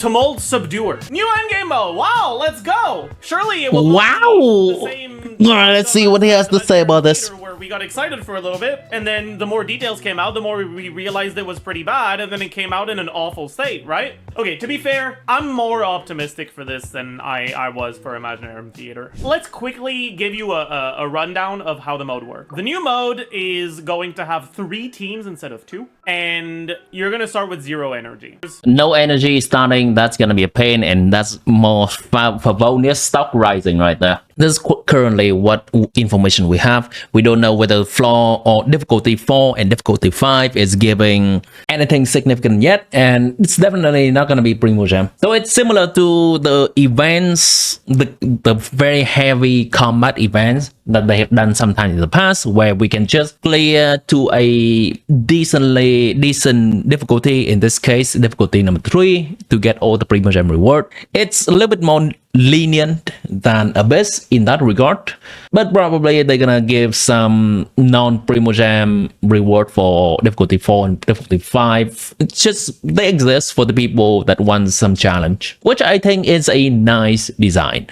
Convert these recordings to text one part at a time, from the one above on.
Tumult Subduer. New endgame mode. Wow, let's go. Surely it will Wow. the same. Alright, let's see what he has to say about this. Where we got excited for a little bit, and then the more details came out, the more we realized it was pretty bad, and then it came out in an awful state, right? Okay, to be fair, I'm more optimistic for this than I was for Imaginarium Theater. Let's quickly give you a rundown of how the mode works. The new mode is going to have 3 teams instead of 2, and you're gonna start with 0 energy. No energy starting, that's gonna be a pain, and that's more Favonius stock rising right there. This is currently what information we have. We don't know whether floor or difficulty 4 and difficulty 5 is giving anything significant yet, and it's definitely not gonna be Primogem. So it's similar to the events, the very heavy combat events that they have done sometime in the past, where we can just clear to a decent difficulty, in this case difficulty number 3, to get all the Primogem reward. It's a little bit more lenient than Abyss in that regard, but probably they're gonna give some non-Primogem reward for difficulty 4 and difficulty 5. It's just, they exist for the people that want some challenge, which I think is a nice design.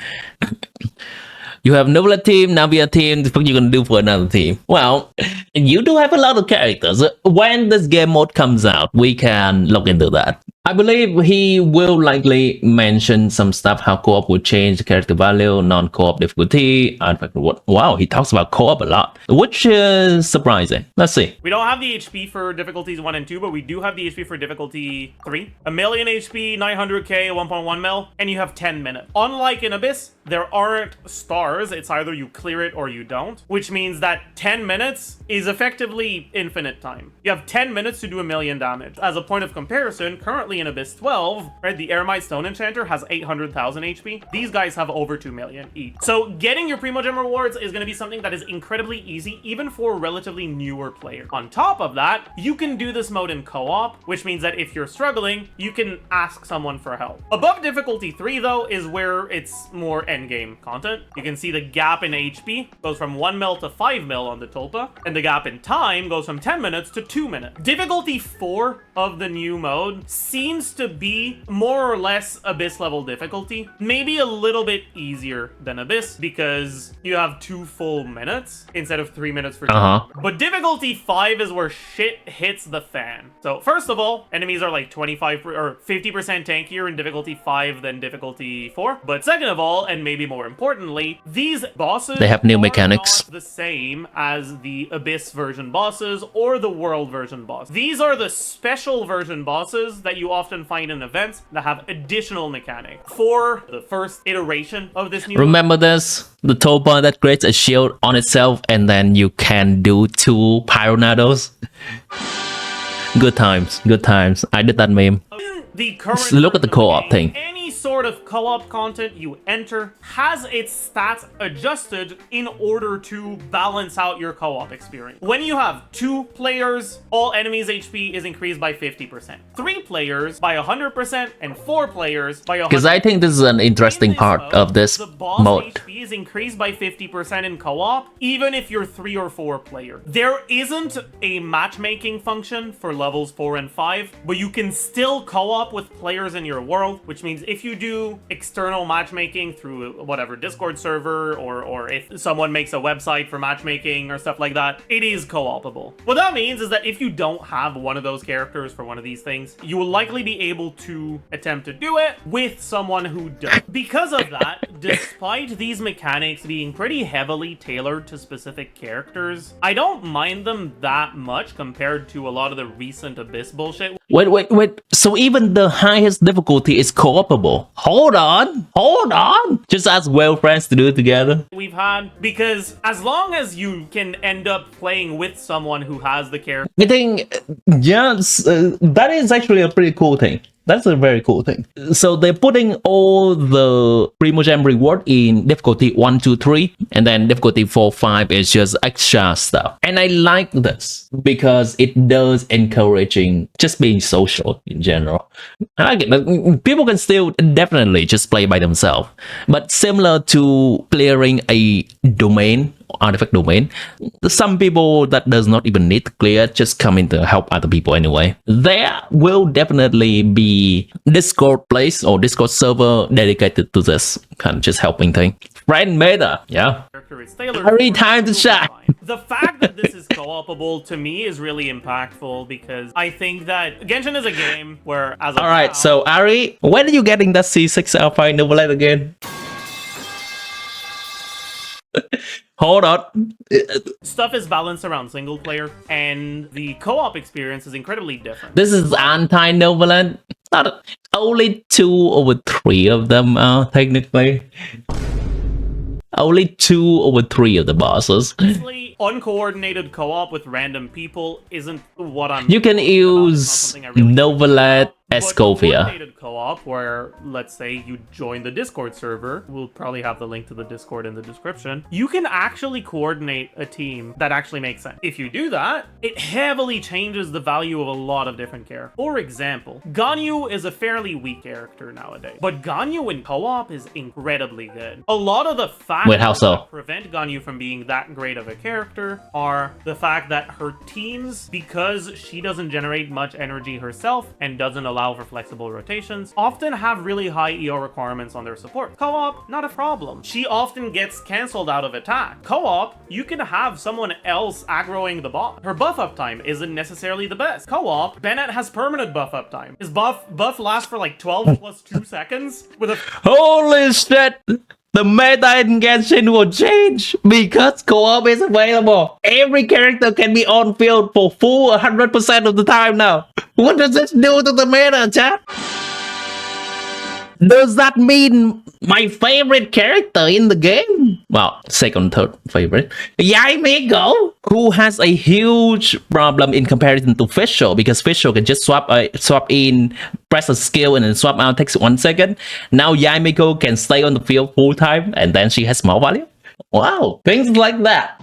You have Novella team, Navia team, what you gonna do for another team? Well, you do have a lot of characters. When this game mode comes out, we can look into that. I believe he will likely mention some stuff, how co-op will change the character value, non-co-op difficulty. In fact, wow, he talks about co-op a lot, which is surprising. Let's see. We don't have the HP for difficulties 1 and 2, but we do have the HP for difficulty 3. 1,000,000 HP, 900k, 1.1 mil, and you have 10 minutes. Unlike in Abyss, there aren't stars. It's either you clear it or you don't, which means that 10 minutes is effectively infinite time. You have 10 minutes to do 1,000,000 damage. As a point of comparison, currently in Abyss 12, right, the Eremite Stone Enchanter has 800,000 HP. These guys have over 2 million each. So getting your Primogem rewards is going to be something that is incredibly easy, even for a relatively newer player. On top of that, you can do this mode in co-op, which means that if you're struggling, you can ask someone for help. Above difficulty 3, though, is where it's more endgame content. You can see the gap in HP goes from 1 mil to 5 mil on the Tulpa, and the gap in time goes from 10 minutes to 2 minutes. Difficulty 4 of the new mode seems to be more or less Abyss level difficulty, maybe a little bit easier than Abyss because you have 2 full minutes instead of 3 minutes for 2. But difficulty 5 is where shit hits the fan. So first of all, enemies are like 25 or 50% tankier in difficulty 5 than difficulty 4. But second of all, and maybe more importantly, these bosses, they have new mechanics, not the same as the Abyss version bosses or the World version boss. These are the special version bosses that you often find in events that have additional mechanics. For the first iteration of this new... Remember this? The Tulpa that creates a shield on itself, and then you can do 2 Pyronados. Good times, good times. I did that meme. The current look at the co-op thing. Any sort of co-op content you enter has its stats adjusted in order to balance out your co-op experience. When you have 2 players, all enemies' HP is increased by 50%. 3 players by 100%, and 4 players by 100%. Because I think this is an interesting part of this the boss mode. HP is increased by 50% in co-op, even if you're 3 or 4 player. There isn't a matchmaking function for levels 4 and 5, but you can still co-op with players in your world, which means if you do external matchmaking through whatever Discord server, or if someone makes a website for matchmaking or stuff like that, it is co-opable. What that means is that if you don't have one of those characters for one of these things, you will likely be able to attempt to do it with someone who does. Because of that, despite these mechanics being pretty heavily tailored to specific characters, I don't mind them that much compared to a lot of the recent Abyss bullshit. Wait. So even the highest difficulty is co-opable. Hold on. Just ask well friends to do it together. We've had, because as long as you can end up playing with someone who has the character. I think, yes, that is actually a pretty cool thing. That's a very cool thing. So they're putting all the Primogem reward in difficulty 1, 2, 3, and then difficulty 4, 5 is just extra stuff. And I like this because it does encouraging just being social in general. I like it. People can still definitely just play by themselves, but similar to clearing a domain artifact domain. Some people that does not even need to clear just come in to help other people anyway. There will definitely be Discord place or Discord server dedicated to this kind of just helping thing. Friend meta, yeah. Every time to shine. The fact that this is co-opable to me is really impactful because I think that Genshin is a game where, as of Alright, now, so Ari, when are you getting that C6 Alpha Novelette again? Hold on. stuff is balanced around single player, and the co-op experience is incredibly different. This is anti-Novelette. Not only 2 over 3 of them are technically. Only 2 over 3 of the bosses. Honestly, uncoordinated co-op with random people isn't what I'm. You can use Novelette Escovia. Coordinated co-op, where let's say you join the Discord server, we'll probably have the link to the Discord in the description. You can actually coordinate a team that actually makes sense. If you do that, it heavily changes the value of a lot of different characters. For example, Ganyu is a fairly weak character nowadays, but Ganyu in co-op is incredibly good. A lot of the factors Wait, how so? that prevent Ganyu from being that great of a character are the fact that her teams, because she doesn't generate much energy herself and doesn't allow for flexible rotations, often have really high EO requirements on their support. Co-op, not a problem. She often gets cancelled out of attack. Co-op, you can have someone else aggroing the bot. Her buff uptime isn't necessarily the best. Co-op, Bennett has permanent buff uptime. His buff lasts for like 12 plus 2 seconds with a... Holy shit! The meta in Genshin will change because co-op is available. Every character can be on field for full 100% of the time now. What does this do to the meta, chat? Does that mean my favorite character in the game? Well, second, third favorite. Yaimiko, who has a huge problem in comparison to Fischl, because Fischl can just swap in, press a skill, and then swap out, takes 1 second. Now Yaimiko can stay on the field full time, and then she has more value. Wow, things like that.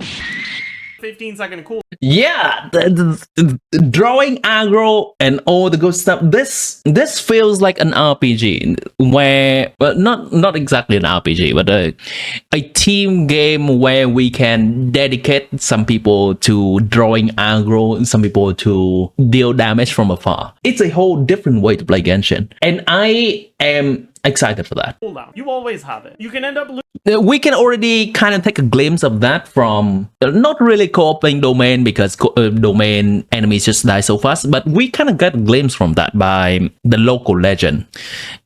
15-second cool. Yeah, the drawing aggro and all the good stuff. This feels like an RPG where, well, not exactly an RPG, but a team game where we can dedicate some people to drawing aggro and some people to deal damage from afar. It's a whole different way to play Genshin, and I am excited for that. Cooldown. You always have it. You can end up we can already kind of take a glimpse of that from not really co-oping domain because domain enemies just die so fast, but we kind of got a glimpse from that by the local legend.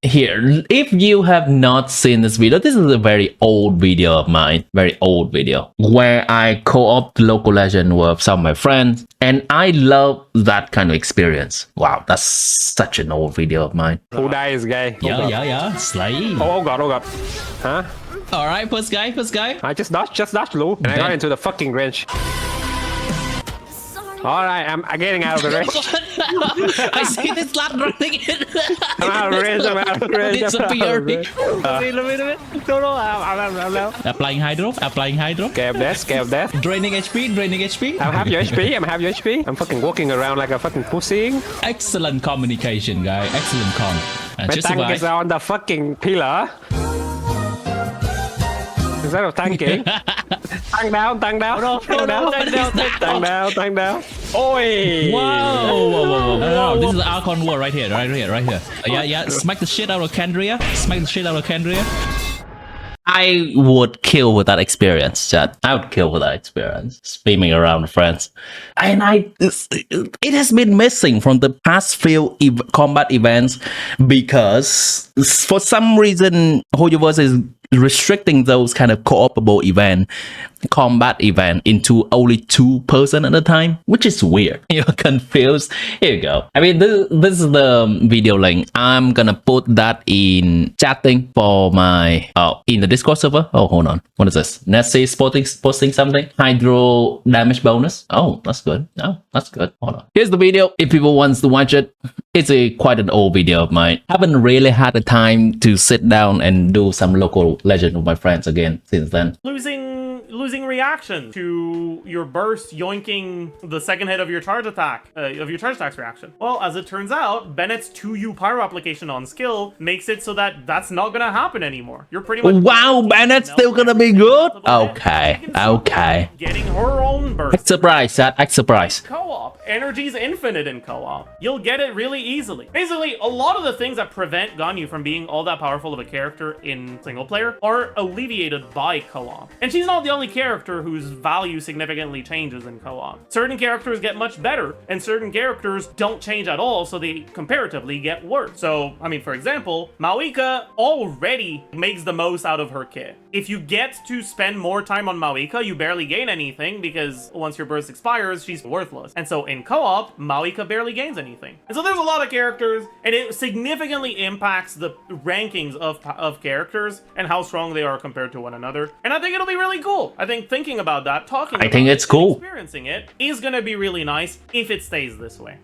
Here, if you have not seen this video, this is a very old video of mine, very old video, where I co-op the local legend with some of my friends, and I love that kind of experience. Wow, that's such an old video of mine. Who dies, guy? Yeah, Slay. Oh god. Huh? Alright, first guy. I just dodged, Lou. And I got into the fucking range. Alright, I'm getting out of the range. I see this lad running in. I'm out of range. Disappearing. No, I'm Applying hydro. Scared of death. Draining HP. I'm half your HP. I'm fucking walking around like a fucking pussy. Excellent communication, guy. Excellent com. My tank is on the fucking pillar. Instead of tanking. Tank down. Tank down. Oi! Whoa. This is the Archon War right here. Yeah. Smack the shit out of Candria. I would kill with that experience, chat. I would kill with that experience. Streaming around friends. And it has been missing from the past few combat events because for some reason, Hoyoverse is restricting those kind of co-opable combat event into only 2 person at a time, which is weird. You're confused. Here you go. I mean, this is the video link. I'm gonna put that in chatting for my in the Discord server. Oh, hold on. What is this? Nessie posting something. Hydro damage bonus. Oh, that's good. Oh, that's good. Hold on. Here's the video. If people wants to watch it, it's quite an old video of mine. Haven't really had the time to sit down and do some local legend with my friends again since then. losing reaction to your burst yoinking the second hit of your charge attack, of your charge attack's reaction. Well, as it turns out, Bennett's 2U pyro application on skill makes it so that that's not gonna happen anymore. You're pretty much Wow, Bennett's still gonna be good? Okay, okay. getting her own burst. Act surprise, Sad. Act surprise. Co-op. Energy's infinite in co-op. You'll get it really easily. Basically, a lot of the things that prevent Ganyu from being all that powerful of a character in single player are alleviated by co-op. And she's not the only character whose value significantly changes in co-op. Certain characters get much better, and certain characters don't change at all, so they comparatively get worse. So, I mean, for example, Maoika already makes the most out of her kit. If you get to spend more time on Maoika, you barely gain anything, because once your burst expires, she's worthless. And so in co-op, Maoika barely gains anything. And so there's a lot of characters, and it significantly impacts the rankings of characters and how strong they are compared to one another. And I think it'll be really cool. I think thinking about that, talking about it's cool. Experiencing it is gonna be really nice if it stays this way.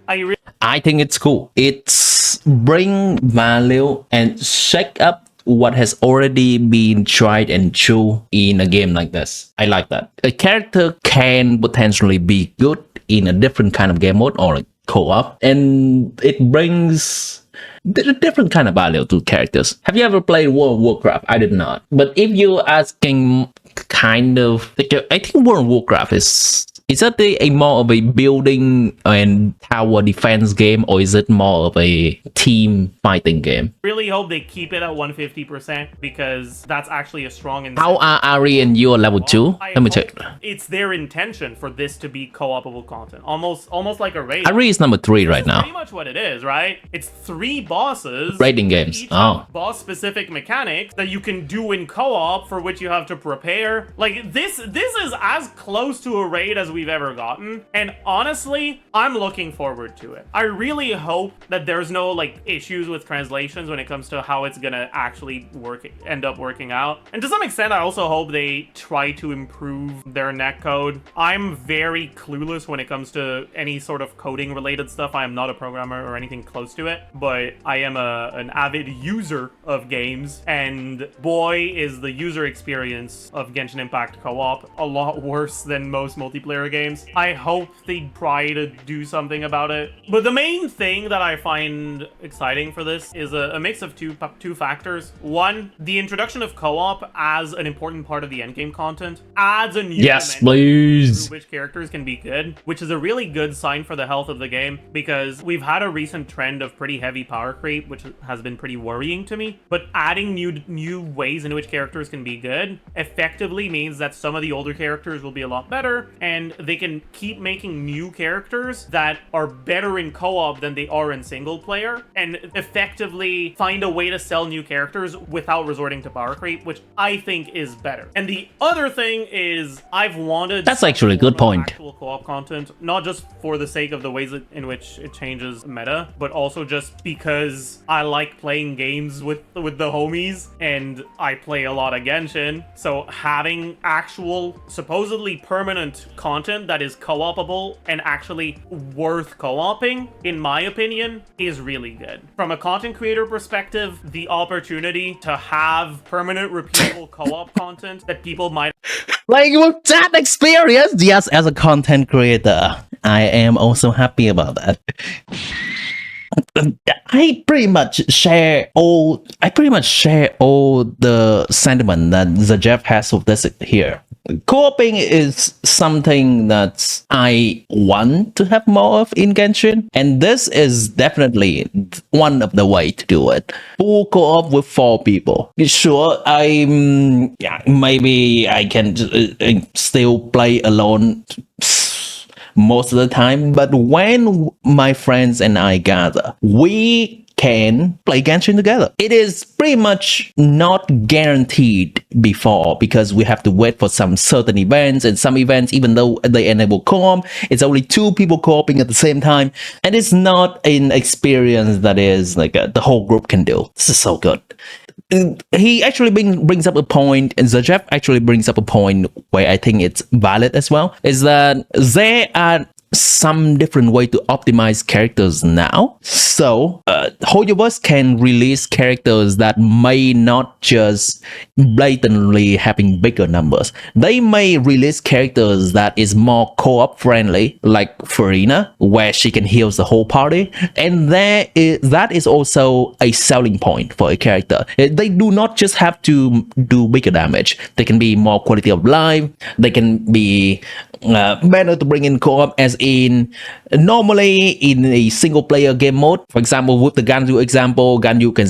I think it's cool. It's bring value and shake up what has already been tried and true in a game like this. I like that. A character can potentially be good in a different kind of game mode or like co-op, and it brings a different kind of value to characters. Have you ever played World of Warcraft? I did not. But if you're asking kind of, I think World of Warcraft is that a more of a building and tower defense game, or is it more of a team fighting game? Really hope they keep it at 150% because that's actually a strong incentive. How are Ari and you are level 2? Let me check. It's their intention for this to be co-opable content. Almost like a raid. Ari is number 3 right now. Pretty much what it is, right? It's 3 bosses. Raiding games. Each Oh. boss-specific mechanics that you can do in co-op for which you have to prepare. Like, this is as close to a raid as we've ever gotten, and honestly, I'm looking forward to it. I really hope that there's no like issues with translations when it comes to how it's gonna actually end up working out. And to some extent, I also hope they try to improve their netcode. I'm very clueless when it comes to any sort of coding related stuff. I am not a programmer or anything close to it, but I am an avid user of games, and boy is the user experience of Genshin Impact co-op a lot worse than most multiplayer games. I hope they try to do something about it. But the main thing that I find exciting for this is a mix of two factors. One, the introduction of co-op as an important part of the endgame content adds a new Yes, dimension please. through which characters can be good, which is a really good sign for the health of the game, because we've had a recent trend of pretty heavy power creep, which has been pretty worrying to me. But adding new ways in which characters can be good effectively means that some of the older characters will be a lot better, and they can keep making new characters that are better in co-op than they are in single player, and effectively find a way to sell new characters without resorting to power creep, which I think is better. And the other thing is, I've wanted That's actually a good point. actual co-op content, not just for the sake of the ways in which it changes meta, but also just because I like playing games with the homies, and I play a lot of Genshin, so having actual supposedly permanent content that is co-opable and actually worth co-oping, in my opinion, is really good. From a content creator perspective, the opportunity to have permanent repeatable co-op content that people might Like with that experience, yes, as a content creator, I am also happy about that. I pretty much share all the sentiment that the Jeff has with this here. Co-oping is something that I want to have more of in Genshin, and this is definitely one of the way to do it. Full co-op with 4 people. Sure, maybe I can still play alone most of the time, but when my friends and I gather, we can play Genshin together. It is pretty much not guaranteed before, because we have to wait for some certain events, and some events, even though they enable co-op, it's only 2 people co-oping at the same time, and it's not an experience that is like the whole group can do. This is so good. He actually brings up a point, and Zajev actually brings up a point where I think it's valid as well, is that there are some different way to optimize characters now. So Hoyoverse can release characters that may not just blatantly having bigger numbers. They may release characters that is more co-op friendly, like Farina, where she can heal the whole party, and that is also a selling point for a character. They do not just have to do bigger damage. They can be more quality of life. They can be better to bring in co-op, as in normally in a single player game mode. For example, with the Ganyu example, Ganyu can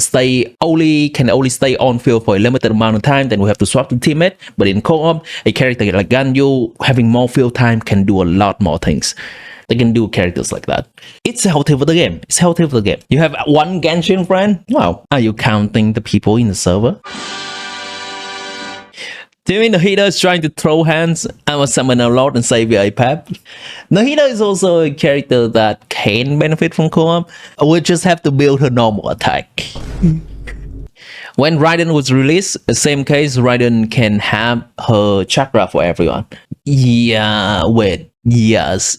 only stay on field for a limited amount of time, then we have to swap the teammate. But in co-op, a character like Ganyu having more field time can do a lot more things. They can do characters like that. It's healthy for the game. It's healthy for the game. You have one Genshin friend? Wow. Are you counting the people in the server? Do you mean Nahida is trying to throw hands? I will summon a lot and save your iPad. Nahida is also a character that can benefit from co-op. We'll just have to build her normal attack. When Raiden was released, same case, Raiden can have her chakra for everyone. Yeah, wait, yes.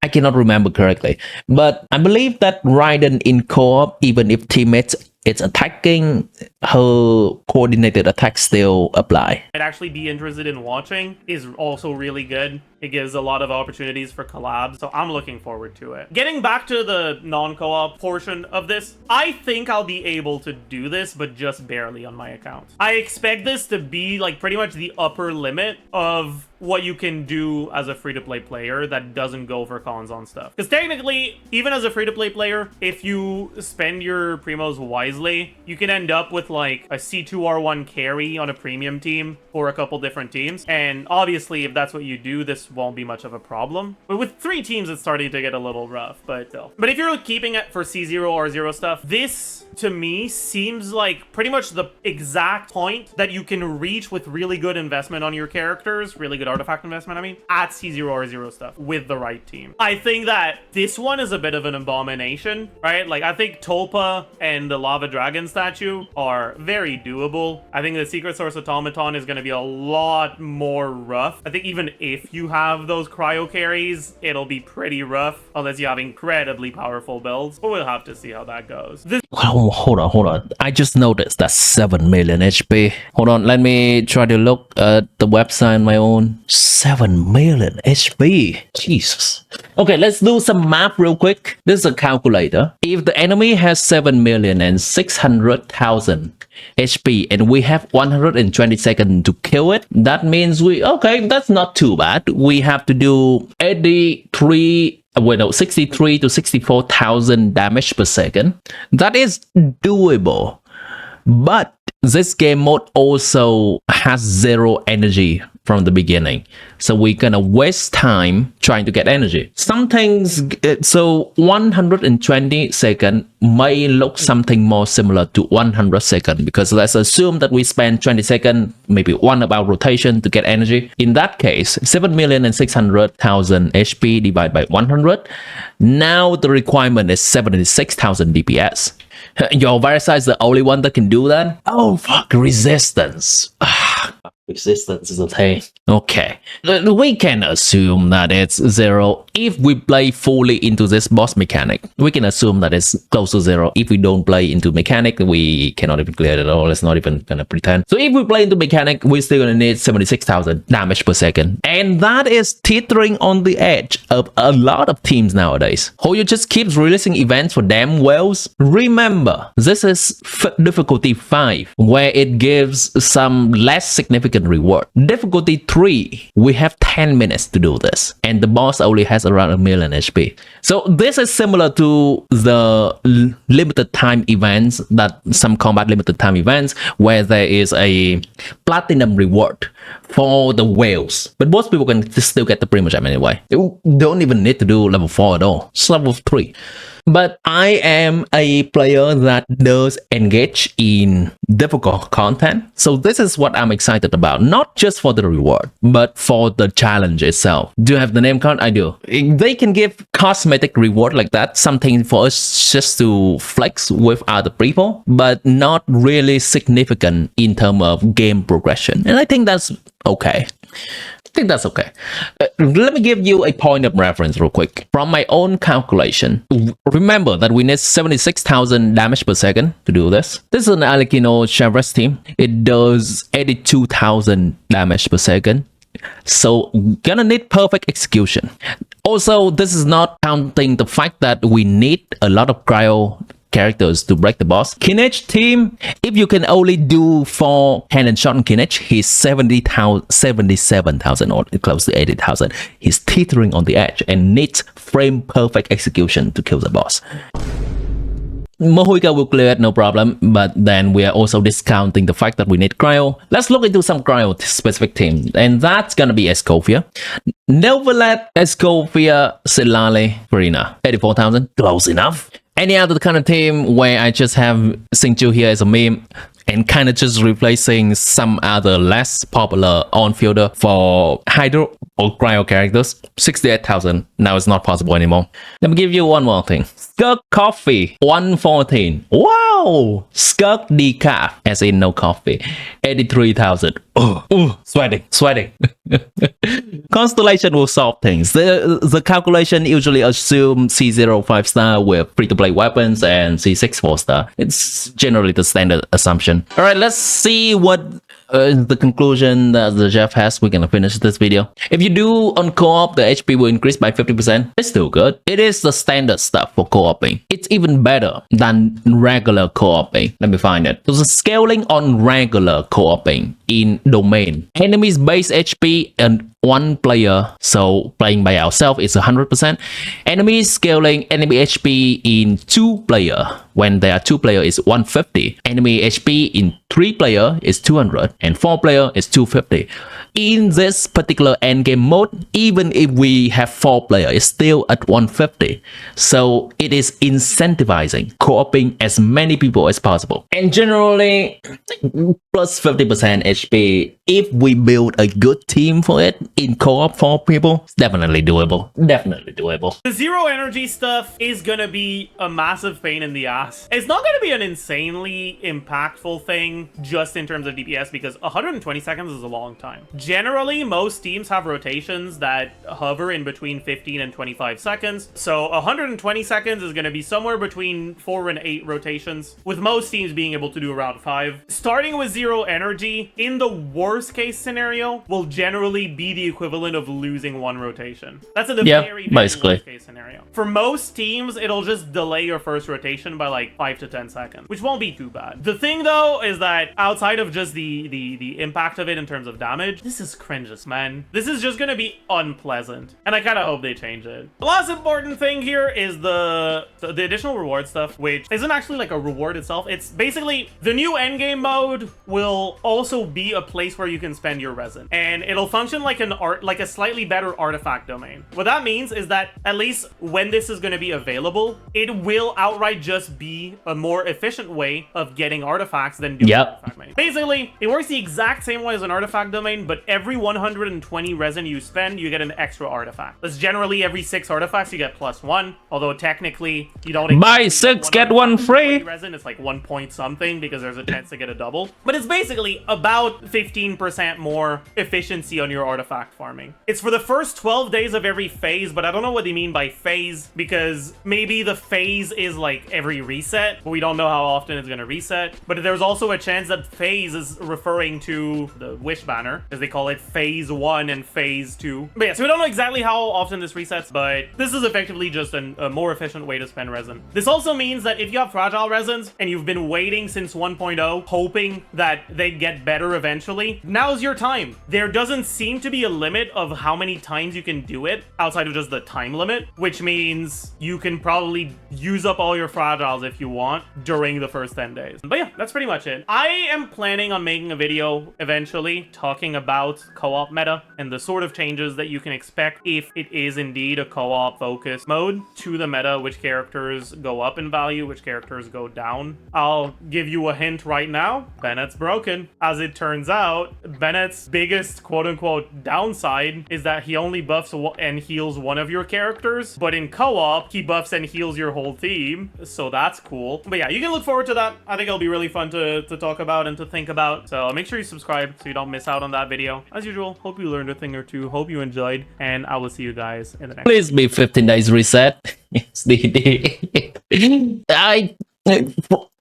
I cannot remember correctly. But I believe that Raiden in co-op, even if teammates it's attacking, her coordinated attacks still apply. I'd actually be interested in watching is also really good. It gives a lot of opportunities for collabs, so I'm looking forward to it. Getting back to the non-co-op portion of this, I think I'll be able to do this, but just barely on my account. I expect this to be like pretty much the upper limit of what you can do as a free-to-play player that doesn't go for cons on stuff. Because technically, even as a free-to-play player, if you spend your primos wisely, you can end up with like a C2R1 carry on a premium team for a couple different teams. And obviously, if that's what you do, this won't be much of a problem. But with 3 teams, it's starting to get a little rough, but still. But if you're keeping it for C0 or 0 stuff, this to me seems like pretty much the exact point that you can reach with really good investment on your characters, really good artifact investment, I mean, at C0 or 0 stuff with the right team. I think that this one is a bit of an abomination, right? Like, I think Tulpa and the Lava Dragon statue are very doable. I think the Secret Source Automaton is going to be a lot more rough. I think even if you have those cryo carries, it'll be pretty rough unless you have incredibly powerful builds, but we'll have to see how that goes. Hold on. I just noticed that's 7 million HP. Hold on, let me try to look at the website on my own. 7 million HP. Jesus. Okay, let's do some math real quick. This is a calculator. If the enemy has 7,600,000 HP and we have 120 seconds to kill it, that means that's not too bad. We have to do 63 to 64,000 damage per second. That is doable. But this game mode also has 0 energy from the beginning. So we're gonna waste time trying to get energy. Some things, so 120 seconds may look something more similar to 100 seconds, because let's assume that we spend 20 seconds, maybe 1 about rotation to get energy. In that case, 7,600,000 HP divided by 100. Now the requirement is 76,000 DPS. Your Varsa is the only one that can do that? Oh, fuck, resistance. Resistance is a thing. Okay. We can assume that it's 0 if we play fully into this boss mechanic. We can assume that it's close to 0. If we don't play into mechanic, we cannot even clear it at all. It's not even gonna pretend. So if we play into mechanic, we're still gonna need 76,000 damage per second. And that is teetering on the edge of a lot of teams nowadays. Hoyo just keeps releasing events for damn whales. Remember, this is difficulty 5, where it gives some less significant reward. Difficulty 3, we have 10 minutes to do this, and the boss only has around 1 million HP. So this is similar to the limited time events, that some combat limited time events where there is a platinum reward for the whales, but most people can still get the Primogem anyway. You don't even need to do level 4 at all, it's level 3. But I am a player that does engage in difficult content. So this is what I'm excited about. Not just for the reward, but for the challenge itself. Do you have the name card? I do. They can give cosmetic reward like that. Something for us just to flex with other people, but not really significant in terms of game progression. And I think that's okay. think that's okay. Let me give you a point of reference real quick. From my own calculation, remember that we need 76,000 damage per second to do this. This is an Alekino Chavez team. It does 82,000 damage per second. So gonna need perfect execution. Also, this is not counting the fact that we need a lot of cryo characters to break the boss. Kinech team, if you can only do 4 cannon shot on Kinech, he's 77,000 or close to 80,000. He's teetering on the edge and needs frame perfect execution to kill the boss. Mohuika will clear it, no problem, but then we are also discounting the fact that we need cryo. Let's look into some cryo specific team, and that's gonna be Escovia, Novelet, Escovia, Silale, Farina. 84,000, close enough. Any other kind of team where I just have Xingqiu here as a meme and kind of just replacing some other less popular on-fielder for Hydro or Cryo characters, 68,000. Now it's not possible anymore. Let me give you one more thing. Skirk Coffee, 114. Wow! Skirk Decaf, as in no coffee, 83,000. Sweating. Constellation will solve things. The calculation usually assumes C0 5-star with free-to-play weapons and C6 4-star. It's generally the standard assumption. Alright, let's see what the conclusion that the Jeff has. We're gonna finish this video. If you do on co-op, the HP will increase by 50%. It's still good. It is the standard stuff for co-oping. It's even better than regular co-oping. Let me find it. So the scaling on regular co-oping in domain. Enemies base HP and one player, so playing by ourselves is 100%. Enemy scaling enemy HP in 2 player. When there are 2 player is 150. Enemy HP in 3 player is 200 and 4 player is 250. In this particular endgame mode, even if we have 4 player, it's still at 150. So it is incentivizing co-oping as many people as possible. And generally, plus 50% HP. If we build a good team for it in co-op for people, it's definitely doable. Definitely doable. The zero energy stuff is gonna be a massive pain in the ass. It's not gonna be an insanely impactful thing just in terms of DPS because 120 seconds is a long time. Generally, most teams have rotations that hover in between 15 and 25 seconds. So 120 seconds is gonna be somewhere between 4 and 8 rotations, with most teams being able to do around 5. Starting with zero energy, in the worst case scenario, will generally be the equivalent of losing 1 rotation. That's in the very basically worst case scenario. For most teams, it'll just delay your first rotation by like 5 to 10 seconds, which won't be too bad. The thing though is that outside of just the impact of it in terms of damage, this is cringes, man. This is just gonna be unpleasant, and I kind of hope they change it. The last important thing here is the additional reward stuff, which isn't actually like a reward itself. It's basically the new endgame mode will also be a place where you can spend your resin, and it'll function like a slightly better artifact domain. What that means is that at least when this is going to be available, it will outright just be a more efficient way of getting artifacts than doing artifact domain. Basically, it works the exact same way as an artifact domain, but every 120 resin you spend, you get an extra artifact. That's generally every 6 artifacts you get +1, although technically you don't buy 6 get 1 free. Resin, it's like 1 point something because there's a chance to get a double, but it's basically about 15% more efficiency on your artifact farming. It's for the first 12 days of every phase, but I don't know what they mean by phase, because maybe the phase is like every reset, but we don't know how often it's going to reset. But there's also a chance that phase is referring to the wish banner, as they call it phase 1 and phase 2. But yeah, so we don't know exactly how often this resets, but this is effectively just a more efficient way to spend resin. This also means that if you have fragile resins and you've been waiting since 1.0 hoping that they'd get better eventually, now's your time. There doesn't seem to be a limit of how many times you can do it outside of just the time limit, which means you can probably use up all your fragiles if you want during the first 10 days. But yeah, that's pretty much it. I am planning on making a video eventually talking about co-op meta and the sort of changes that you can expect if it is indeed a co-op focused mode to the meta, which characters go up in value, which characters go down. I'll give you a hint right now. Bennett's broken. As it turns out, Bennett's biggest quote-unquote down downside is that he only buffs and heals one of your characters, but in co-op, he buffs and heals your whole team, so that's cool. But yeah, you can look forward to that. I think it'll be really fun to talk about and to think about, so make sure you subscribe so you don't miss out on that video. As usual, hope you learned a thing or two, hope you enjoyed, and I will see you guys in the next. Please be 15 days reset.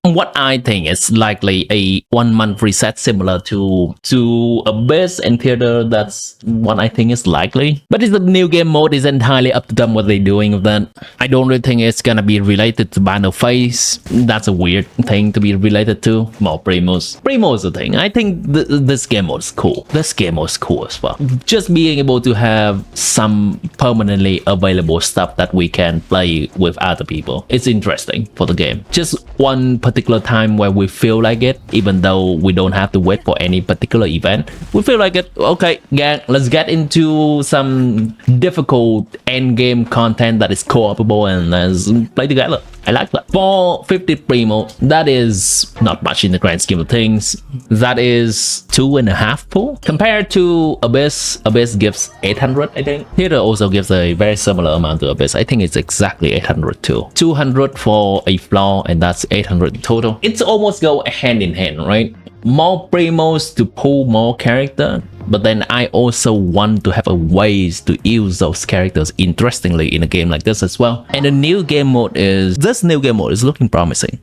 What I think is likely a 1 month reset similar to Abyss and Theater. That's what I think is likely. But it's the new game mode is entirely up to them what they're doing with that. I don't really think it's gonna be related to Banner Face. That's a weird thing to be related to. More Primos. Primos the thing. I think this game mode is cool. This game mode is cool as well. Just being able to have some permanently available stuff that we can play with other people. It's interesting for the game. Just one particular time where we feel like it, even though we don't have to wait for any particular event, we feel like it. Okay, gang, let's get into some difficult end game content that is co-opable and let's play together. I like that. For 50 Primo, that is not much in the grand scheme of things. That is 2.5 pull. Compared to Abyss, Abyss gives 800, I think. Theater also gives a very similar amount to Abyss. I think it's exactly 800 too. 200 for a floor, and that's 800 in total. It's almost go hand in hand, right? More Primos to pull more character, but then I also want to have a ways to use those characters interestingly in a game like this as well. And the new game mode is, this new game mode is looking promising.